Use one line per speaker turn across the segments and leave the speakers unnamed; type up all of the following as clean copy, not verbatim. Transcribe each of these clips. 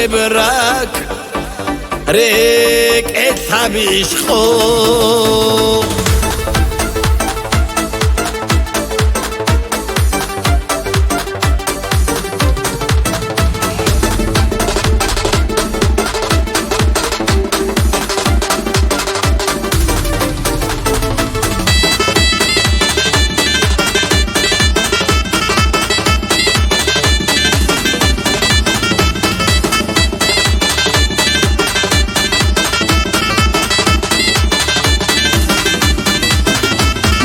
برك ريك اتحبيش خو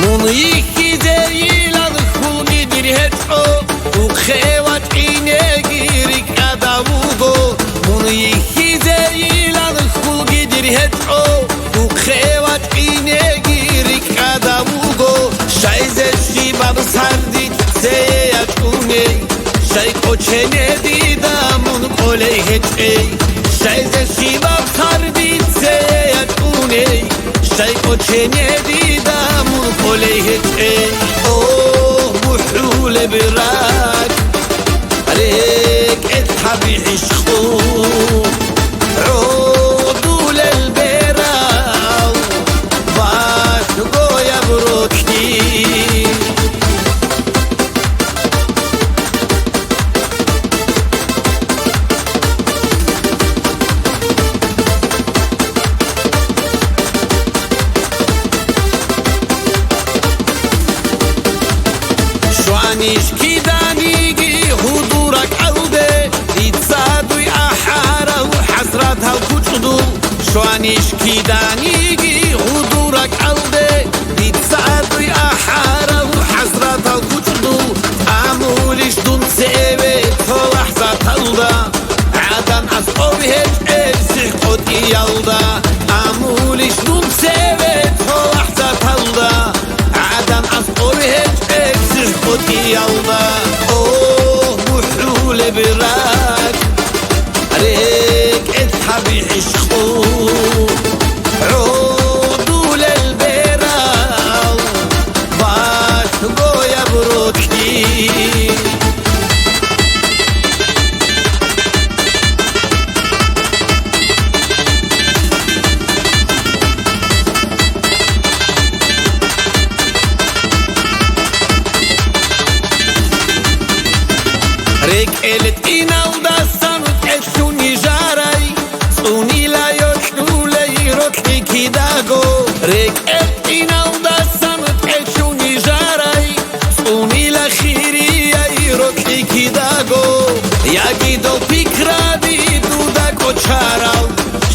Bunu iki değil alıkul gidir hep o Ukhevat ine girik adavugo Bunu iki değil alıkul gidir hep o Ukhevat ine girik adavugo Şayze şibab sardit seyat uney Şay koçene didamun koley hiç ey Şayze şibab sardit seyat uney Şay koçene didamun koley hiç ey Oh muhlule birak Rek ethabi işku عودوا للبيراو باشقو يبروكني شوانيش كيدانيجي حضورك عودة يتصادوا أحارة وحسرتها وكتشدو شوانيش كيدانيجي حضورك عودة يتصادوا أحارة وحسرتها وكتشدو عموليش دون سيبت فلحظة طلدا عدن أصحابهش إرسح قد يالدا عموليش دون سيبت فلحظة طلدا عدن أصحابهش خودی یالدا اوه محلول براک ریک اتحبی عشقو عودوا للبيراو باش گویا بروكني ريك قلت إنا ودسمت عشوني جاري صوني لا يشنو لي روتلي كيداغو ريك قلت إنا ودسمت عشوني جاري صوني لا خيري روتلي كيداغو يا جيدو بيكرا بيدو داكو تشاراو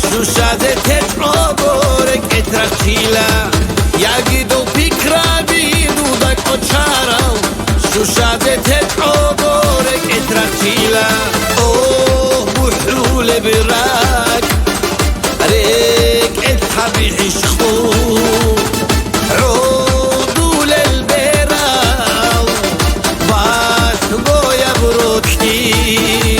شو شازة تجعبو ريك اترخيلا يا جيدو بيكرا بيدو داكو تشاراو شو شازة تجعبو اترخيلا اوه محلول براك ريك اتحبي عشقو عودوا للبيراو باش گویا بروكني